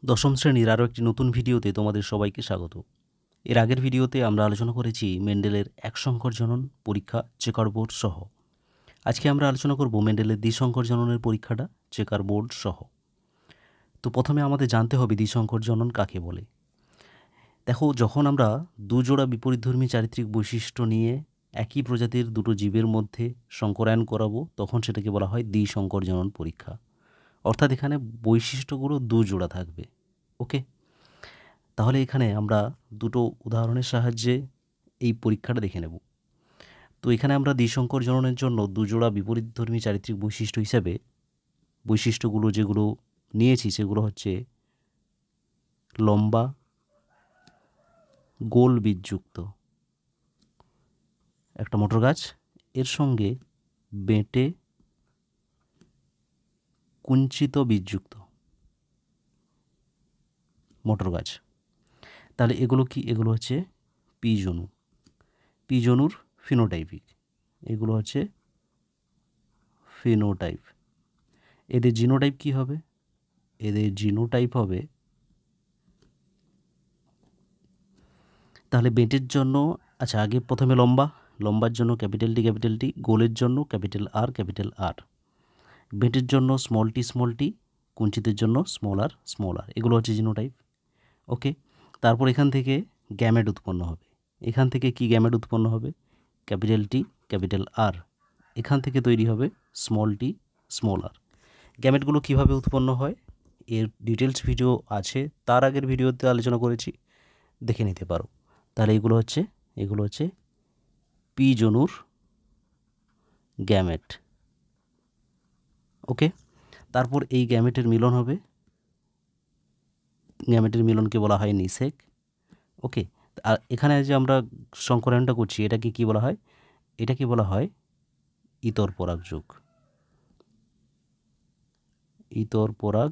দশম শ্রেণীর আরও একটি নতুন ভিডিওতে তোমাদের সবাইকে স্বাগত। এর আগের ভিডিওতে আমরা আলোচনা করেছি মেন্ডেলের এক সংকর জনন পরীক্ষা চেকার বোর্ড সহ। আজকে আমরা আলোচনা করব মেন্ডেলের দ্বিসংকর জননের পরীক্ষাটা চেকার বোর্ড সহ। তো প্রথমে আমাদের জানতে হবে দ্বিসংকর জনন কাকে বলে। দেখো, যখন আমরা দুজোড়া বিপরীতধর্মী চারিত্রিক বৈশিষ্ট্য নিয়ে একই প্রজাতির দুটো জীবের মধ্যে সংকরায়ন করাবো, তখন সেটাকে বলা হয় দ্বিসংকর জনন পরীক্ষা। অর্থাৎ এখানে বৈশিষ্ট্যগুলো দুজোড়া থাকবে। ওকে, তাহলে এখানে আমরা দুটো উদাহরণের সাহায্যে এই পরীক্ষাটা দেখে নেব। তো এখানে আমরা দ্বিসংকর জননের জন্য দুজোড়া বিপরীতধর্মী চারিত্রিক বৈশিষ্ট্য হিসাবে বৈশিষ্ট্যগুলো যেগুলো নিয়েছি সেগুলো হচ্ছে লম্বা, গোল বীজযুক্ত একটা মটর গাছ, এর সঙ্গে বেঁটে কুঞ্চিত বীজযুক্ত মটর গাছ। তাহলে এগুলো কি? এগুলো হচ্ছে পি জনু, পি জনুর ফিনোটাইপিক। এগুলো হচ্ছে ফিনোটাইপ। এদের জিনোটাইপ কি হবে? এদের জিনোটাইপ হবে, তাহলে বেঁটের জন্য আচ্ছা আগে প্রথমে লম্বার জন্য ক্যাপিটাল টি, গোলের জন্য ক্যাপিটাল আর, বেঁটের জন্য স্মল টি, কুঞ্চিতের জন্য স্মল আর। এগুলো হচ্ছে জিনোটাইপ। ওকে, তারপর এখান থেকে গ্যামেট উৎপন্ন হবে। এখান থেকে কি গ্যামেট উৎপন্ন হবে? Capital T, capital R. এখান থেকে তৈরি হবে স্মল টি, স্মল আর। গ্যামেটগুলো কিভাবে উৎপন্ন হয় এর ডিটেলস ভিডিও আছে, তার আগের ভিডিওতে আলোচনা করেছি, দেখে নিতে পারো। তাহলে এগুলো হচ্ছে পি জনুর গ্যামেট। ওকে, তারপর এই গ্যামেটের মিলন হবে, গ্যামেটের মিলনকে বলা হয় নিষেক। ওকে, আর এখানে যে আমরা সংকরায়নটা করছি এটাকে কি বলা হয়? এটাকে বলা হয় ইতর পরাগ যোগ। ইতর পরাগ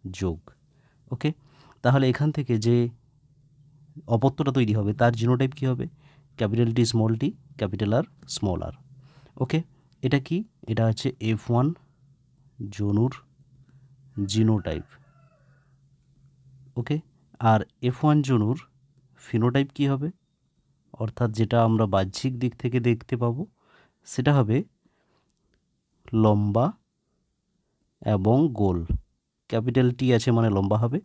যোগ। ওকে, তাহলে এখান থেকে যে অপত্যটা তৈরি হবে তার জিনোটাইপ কি হবে? Capital T, capital R, small R. Okay, এটা কি? এটা হচ্ছে F1 জনুর জিনোটাইপ। ওকে, আর F1 জনুর ফিনোটাইপ কি হবে? অর্থাৎ যেটা আমরা বাহ্যিক দিক থেকে দেখতে পাবো সেটা হবে লম্বা এবং গোল। ক্যাপিটাল টি আছে মানে লম্বা হবে,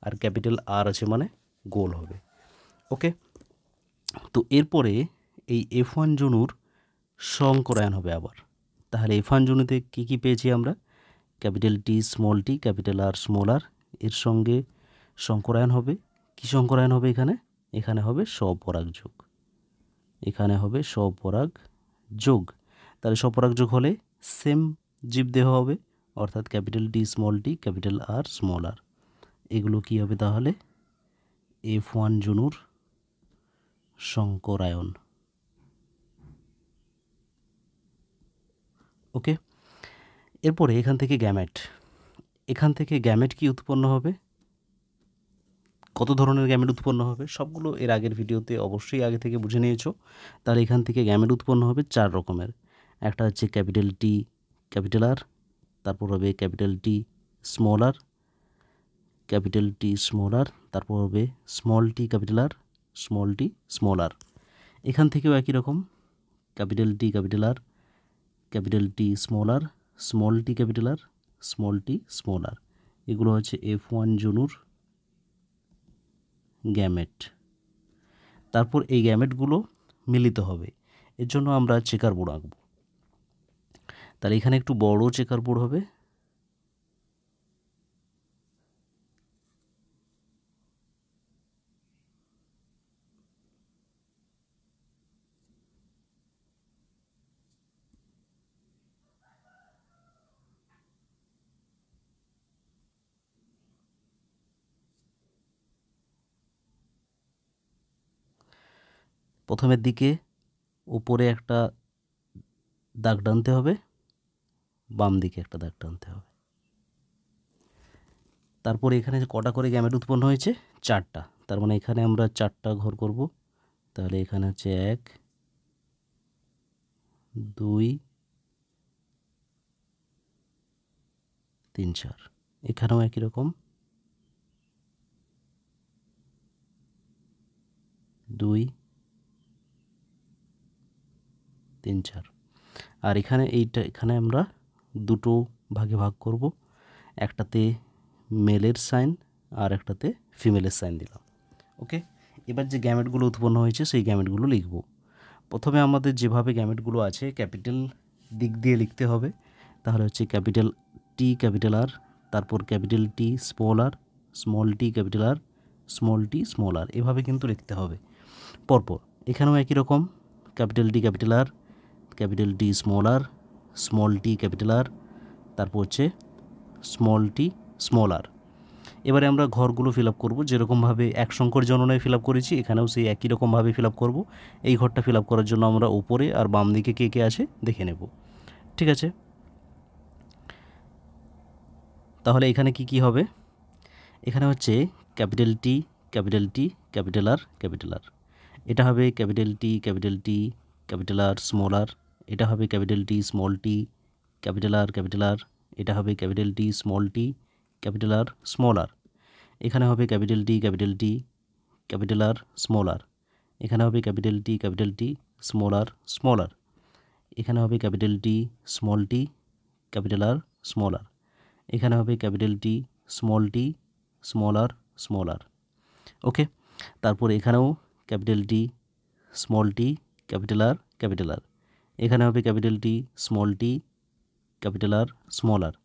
আর ক্যাপিটাল আর আছে মানে গোল হবে। ওকে, তো এরপরে এই F1 জনুর সংকরায়ন হবে আবার। তাহলে F1 জনুতে কী কী পেয়েছি আমরা? Capital T, capital R, small R. এর সঙ্গে সংকরায়ন হবে। কি সংকরায়ন হবে এখানে? এখানে হবে স্বপরাগ যোগ। এখানে হবে স্বপরাগ যোগ। তাহলে স্বপরাগ যোগ হলে সেম জীবদেহ হবে, অর্থাৎ capital T, capital R, small R. এগুলো কি হবে তাহলে? F1 জনুর সংকরায়ন। ওকে, এরপরে এখান থেকে গ্যামেট কি উৎপন্ন হবে? কত ধরনের গ্যামেট উৎপন্ন হবে সবগুলো এর আগের ভিডিওতে অবশ্যই আগে থেকে বুঝে নিয়েছো। তাহলে এখান থেকে গ্যামেট উৎপন্ন হবে 4 রকমের। একটা হচ্ছে ক্যাপিটাল টি, ক্যাপিটাল আর, তারপর হবে capital T, small R, capital T, small R, তারপর হবে small T, capital R, small T, small R. এখান থেকেও একই রকম, capital T, capital R, capital T, small R, small T, capital R, small T, small R. এগুলো হচ্ছে F1 জনুর gamete. তারপর এই গ্যামেটগুলো মিলিত হবে, এর জন্য আমরা চেকার বোর্ড আঁকব। তাহলে এখানে একটু বড় চেকার বোর্ড হবে। প্রথমের দিকে উপরে একটা দাগ টানতে হবে, বাম দিকে একটা দাগ টানতে হবে। তারপরে এখানে কটা করে গ্যামেট উৎপন্ন হয়েছে? 4টা। তার মানে এখানে আমরা 4টা ঘর করব। তাহলে এখানে হচ্ছে 1, 2, 3, 4। এখানেও একই রকম 2 3 4 আর এখানে এখানে আমরা দুটো ভাগে ভাগ করব, একটাতে মেলের সাইন আর একটাতে ফিমেলের সাইন দিলাম। ওকে, এবার যে গ্যামেটগুলো উৎপন্ন হয়েছে সেই গ্যামেটগুলো লিখব। প্রথমে আমাদের যেভাবে গ্যামেটগুলো আছে ক্যাপিটাল দিক দিয়ে লিখতে হবে, তাহলে হচ্ছে ক্যাপিটাল টি ক্যাপিটাল আর, তারপর capital T small R, small T capital R, small T small R, এভাবে কিন্তু লিখতে হবে পরপর। এখানেও একই রকম capital T capital R, capital T small R, small T capital R, তারপর হচ্ছে স্মল টি স্মল আর। এবারে আমরা ঘরগুলো ফিল আপ করবো, যেরকমভাবে এক সংখ্যার জননায় ফিল আপ করেছি এখানেও সেই একই রকমভাবে ফিল আপ করবো। এই ঘরটা ফিল আপ করার জন্য আমরা উপরে আর বাম দিকে কে কে আছে দেখে নেব। ঠিক আছে, তাহলে এখানে কি কি হবে? এখানে হচ্ছে capital T capital T capital R capital R, এটা হবে capital T capital T capital R small R, এটা হবে capital T small T capital R capital R, এটা হবে capital T small T capital R small R, এখানে হবে capital T capital T capital R small R, এখানে হবে capital T capital T small R small R, এখানে হবে capital T small T capital R small R, এখানে হবে capital T small T small R small R. Okay, তারপর এখানেও capital T small T capital R capital R, এখানে হবে capital T small T capital R small R,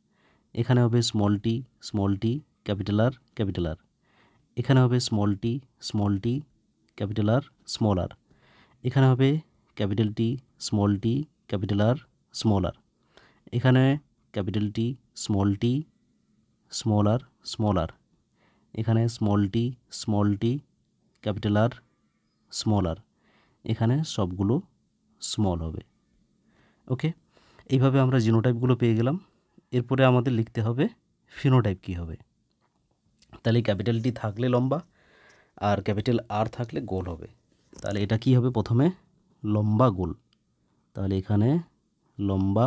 এখানে হবে small T capital R capital R, এখানে হবে small T capital R small R, এখানে হবে capital T capital R small R, এখানে capital T small R small R, এখানে small T capital R small R, এখানে সবগুলো স্মল হবে। ওকে, এইভাবে আমরা জিনোটাইপগুলো পেয়ে গেলাম। এরপরে আমাদের লিখতে হবে ফিনোটাইপ কী হবে। তাহলে ক্যাপিটাল টি থাকলে লম্বা আর ক্যাপিটাল আর থাকলে গোল হবে। তাহলে এটা কি হবে? প্রথমে লম্বা গোল, তাহলে এখানে লম্বা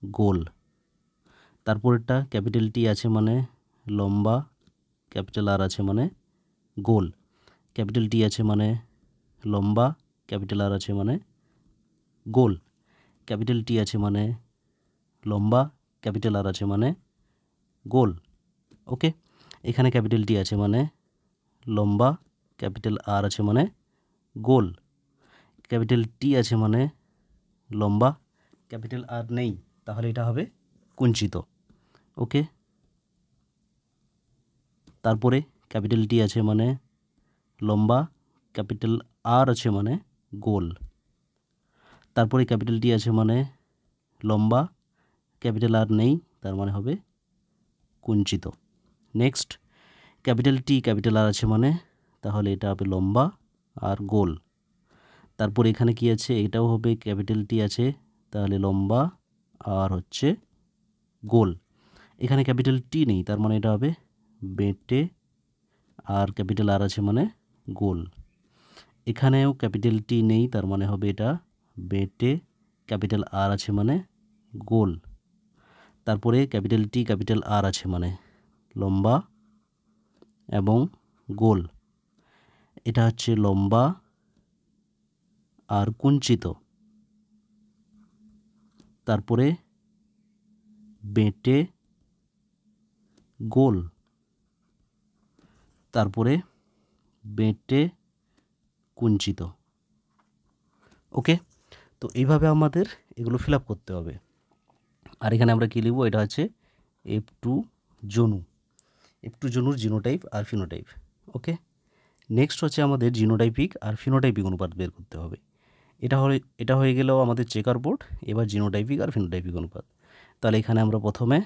গোল। তারপরেরটা ক্যাপিটাল টি আছে মানে লম্বা, ক্যাপিটাল আর আছে মানে গোল, ক্যাপিটাল টি আছে মানে লম্বা, ক্যাপিটাল আর আছে মানে গোল, ক্যাপিটাল টি আছে মানে লম্বা, ক্যাপিটাল আর আছে মানে গোল। ওকে, এখানে ক্যাপিটাল টি আছে মানে লম্বা, ক্যাপিটাল আর আছে মানে গোল, ক্যাপিটাল টি আছে মানে লম্বা, ক্যাপিটাল আর নেই, তাহলে এটা হবে কুঞ্চিত। ওকে, তারপরে ক্যাপিটাল টি আছে মানে লম্বা, ক্যাপিটাল আর আছে মানে গোল, তারপরে ক্যাপিটাল টি আছে মানে লম্বা, ক্যাপিটাল আর নেই, তার মানে হবে কুঞ্চিত। Next capital T capital R আছে মানে, তাহলে এটা হবে লম্বা আর গোল। তারপর এখানে কি আছে? এটাও হবে ক্যাপিটাল টি আছে, তাহলে লম্বা আর হচ্ছে গোল। এখানে ক্যাপিটাল টি নেই, তার মানে এটা হবে বেঁটে আর ক্যাপিটাল আর আছে মানে গোল। এখানেও ক্যাপিটাল টি নেই, তার মানে হবে এটা বেঁটে, ক্যাপিটাল আর আছে মানে গোল। তারপরে ক্যাপিটাল টি ক্যাপিটাল আর আছে মানে লম্বা এবং গোল, এটা হচ্ছে লম্বা আর কুঞ্চিত। তারপরে বেঁটে গোল, তারপরে বেঁটে কুঞ্চিত। ওকে, তো এইভাবে আমাদের এগুলো ফিল আপ করতে হবে। আর এখানে আমরা কী লিখব? এটা হচ্ছে F2 জনু, F2 জনুর জিনোটাইপ আর ফিনোটাইপ। ওকে, নেক্সট হচ্ছে আমাদের জিনোটাইপিক আর ফিনোটাইপিক অনুপাত বের করতে হবে। এটা হয়ে গেলেও আমাদের চেকার বোর্ড। এবার জিনোটাইপিক আর ফিনোটাইপিক অনুপাত। তাহলে এখানে আমরা প্রথমে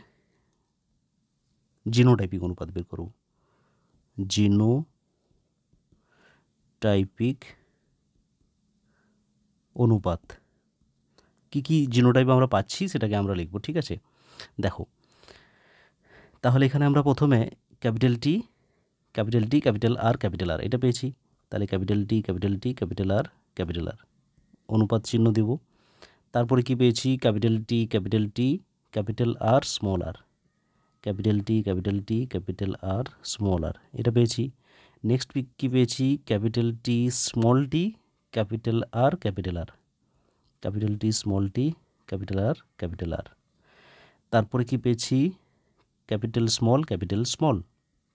জিনোটাইপিক অনুপাত বের করব। জিনোটাইপিক অনুপাত কি কি জিনোটাইপ আমরা পাচ্ছি সেটাকে আমরা লিখব। ঠিক আছে, দেখো তাহলে এখানে আমরা প্রথমে capital T capital R capital R এটা পেয়েছি। তাহলে ক্যাপিটাল টি ক্যাপিটাল আর অনুপাত চিহ্ন দেব। তারপরে কি পেয়েছি? Capital T capital R small R, capital T capital R small R এটা পেয়েছি। নেক্সট কী পেয়েছি, capital T small T capital R capital R, capital T small T capital R capital R. তারপরে কি পেয়েছি, capital small capital small,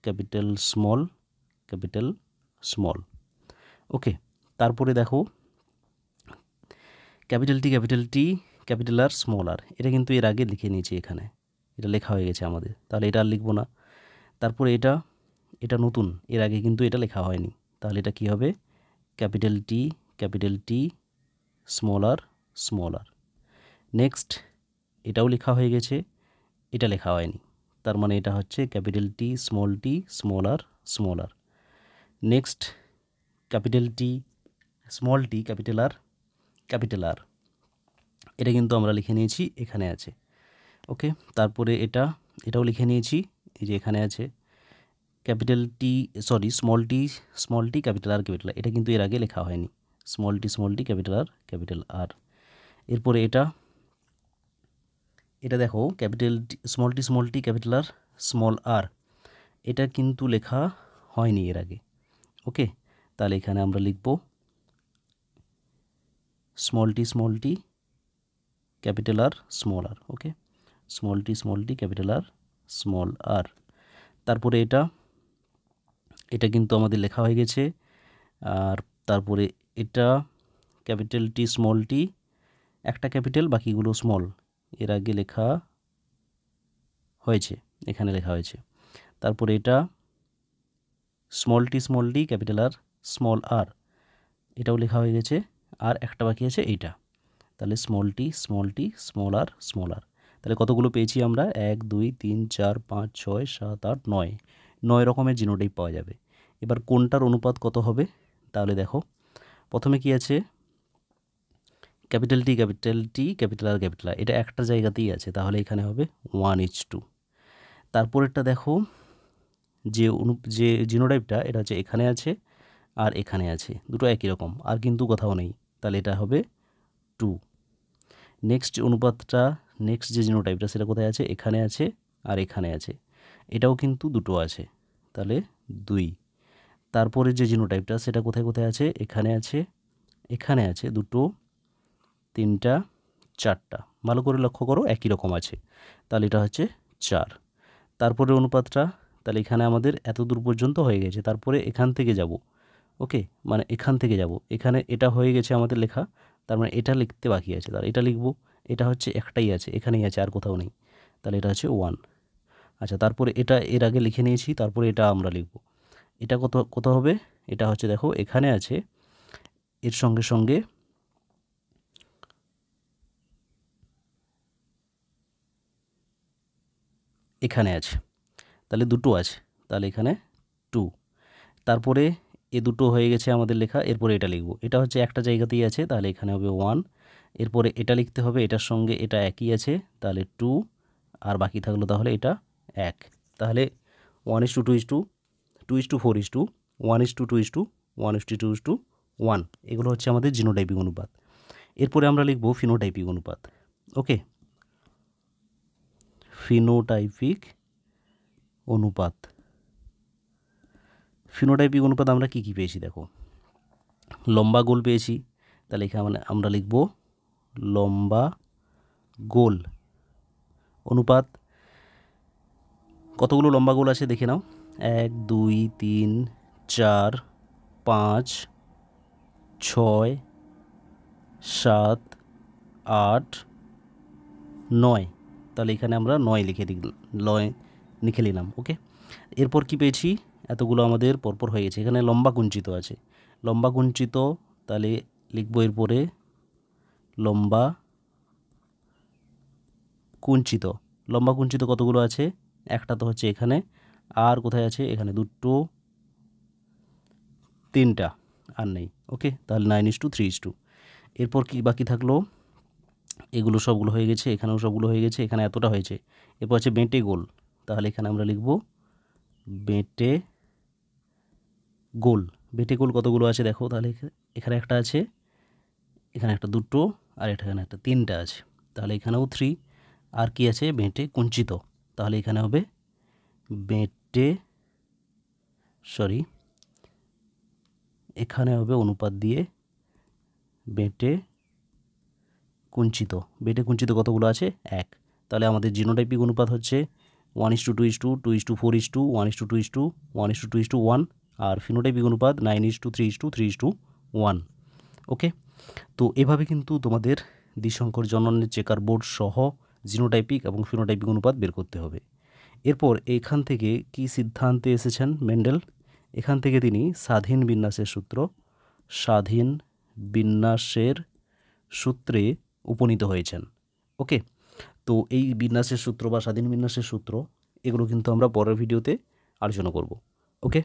capital small capital small. Okay, তারপরে দেখো capital T capital R small R, এটা কিন্তু এর আগে লিখে নিয়েছি, এখানে এটা লেখা হয়ে গেছে আমাদের, তাহলে এটা আর লিখবো না। তারপরে এটা নতুন, এর আগে কিন্তু এটা লেখা হয়নি, তাহলে এটা কি হবে, capital T small R. Next এটাও লেখা হয়ে গেছে, এটা লেখা হয়নি, তার মানে এটা হচ্ছে capital T small R. Next capital T small T capital R, এটা কিন্তু আমরা লিখে নিয়েছি, এখানে আছে। ওকে, তারপরে এটাও লিখে নিয়েছি, এই যে এখানে আছে capital T small T capital R, এটা কিন্তু এর আগে লেখা হয়নি, স্মল টি ক্যাপিটাল আর। এরপরে এটা দেখো capital small T capital R small R, এটা কিন্তু লেখা হয়নি এর আগে। ওকে, তাহলে এখানে আমরা লিখব small T capital R small R. Okay, small T capital R small R. তারপরে এটা কিন্তু আমাদের লেখা হয়ে গেছে। আর তারপরে এটা ক্যাপিটাল টি স্মল টি, একটা ক্যাপিটাল বাকিগুলো স্মল, এর আগে লেখা হয়েছে, এখানে লেখা হয়েছে। তারপরে এটা small T capital R small R, এটাও লেখা হয়ে গেছে, আর একটা বাকি আছে এইটা, তাহলে স্মল টি স্মল আর। তাহলে কতগুলো পেয়েছি আমরা, 1 2 3 4 5 6 7 8 9 রকমের জিনোটাইপ পাওয়া যাবে। এবার কোনটার অনুপাত কত হবে, তাহলে দেখো প্রথমে কি আছে, ক্যাপিটাল টি ক্যাপিটাল আর, এটা একটা জায়গাতেই আছে, তাহলে এখানে হবে 1:2। তারপরেরটা দেখো যে জিনোটাইপটা, এটা হচ্ছে এখানে আছে আর এখানে আছে, দুটো একই রকম, আর কিন্তু কোথাও নেই, তাহলে এটা হবে 2। নেক্সট যে জিনোটাইপটা সেটা কোথায় আছে, এখানে আছে আর এখানে আছে, এটাও কিন্তু দুটো আছে, তাহলে 2। তারপরে যে জিনোটাইপটা সেটা কোথায় আছে, এখানে আছে দুটো, 3টা 4টা, ভালো করে লক্ষ্য করো একই রকম আছে, তাহলে এটা হচ্ছে 4। তারপরে অনুপাতটা, তাহলে এখানে আমাদের এত দূর পর্যন্ত হয়ে গেছে, তারপরে এখান থেকে যাব, ওকে, মানে এখান থেকে যাব, এখানে এটা হয়ে গেছে আমাদের লেখা, তার মানে এটা লিখতে বাকি আছে, তাহলে এটা লিখব, এটা হচ্ছে একটাই আছে, এখানেই আছে, আর কোথাও নেই, তাহলে এটা হচ্ছে 1। আচ্ছা, তারপরে এটা এর আগে লিখে নিয়েছি, তারপরে এটা আমরা লিখব, এটা কত হবে, এটা হচ্ছে দেখো এখানে আছে, এর সঙ্গে সঙ্গে এখানে আছে, তাহলে দুটো আছে, তাহলে এখানে 2। তারপরে এ দুটো হয়ে গেছে আমাদের লেখা, এরপরে এটা লিখব, এটা হচ্ছে একটা জায়গাতেই আছে, তাহলে এখানে হবে 1। এরপরে এটা লিখতে হবে, এটার সঙ্গে এটা একই আছে, তাহলে 2, আর বাকি থাকলো তাহলে এটা 1, তাহলে 1:2:2, 2:4:2, 1:2:2, 1:2:1, এগুলো হচ্ছে আমাদের জিনোটাইপিক অনুপাত। এরপরে আমরা লিখব ফিনোটাইপিক অনুপাত। ওকে, ফিনোটাইপিক অনুপাত আমরা কি পেয়েছি দেখো, লম্বা গোল পেয়েছি, তাহলে এখানে আমরা লিখব লম্বা গোল অনুপাত। কতগুলো লম্বা গোল আছে দেখে নাও, 1 2 3 4 5 6 7 8 9, তাহলে এখানে আমরা 9 লিখে নিলাম। ওকে, এরপর কি পেয়েছি, এতগুলো আমাদের পরপর হয়ে গেছে, এখানে লম্বা কুঞ্চিত আছে, লম্বা কুঞ্চিত, তাহলে লিখব এরপরে লম্বা কুঞ্চিত। লম্বা কুঞ্চিত কতগুলো আছে, একটা তো হচ্ছে এখানে, আর কোথায় আছে, এখানে দুটো, 3টা, আর নেই। ওকে, তাহলে 9:3:2। এরপর কি বাকি থাকলো, এগুলো সবগুলো হয়ে গেছে, এখানেও সবগুলো হয়ে গেছে, এখানে এতটা হয়েছে। এরপর আছে বেঁটে গোল, তাহলে এখানে আমরা লিখব বেঁটে গোল। বেঁটে গোল কতগুলো আছে দেখো, তাহলে এখানে একটা আছে, এখানে একটা, দুটো, আর এখানে একটা, 3টা আছে, তাহলে এখানেও 3। আর কি আছে, বেঁটে কুঞ্চিত, তাহলে এখানে হবে এখানে হবে অনুপাত দিয়ে বেটে কুঞ্চিত। বেটে কুঞ্চিত কতগুলো আছে? 1। তাহলে আমাদের জিনোটাইপিক অনুপাত হচ্ছে 1:2:2, 2:4:2, 1:2:2, 1:2:1, আর ফিনোটাইপিক অনুপাত 9:3:3:1। ওকে, তো এভাবে কিন্তু তোমাদের দ্বিসংকর জননের চেকার বোর্ড সহ জিনোটাইপিক এবং ফিনোটাইপিক অনুপাত বের করতে হবে। এরপর এখান থেকে কি সিদ্ধান্তে এসেছেন মেন্ডেল? এখান থেকে তিনি স্বাধীন বিন্যাসের সূত্রে উপনীত হয়েছেন। ওকে, তো এই বিন্যাসের সূত্র বা স্বাধীন বিন্যাসের সূত্র এগুলো কিন্তু আমরা পরের ভিডিওতে আলোচনা করব। ওকে।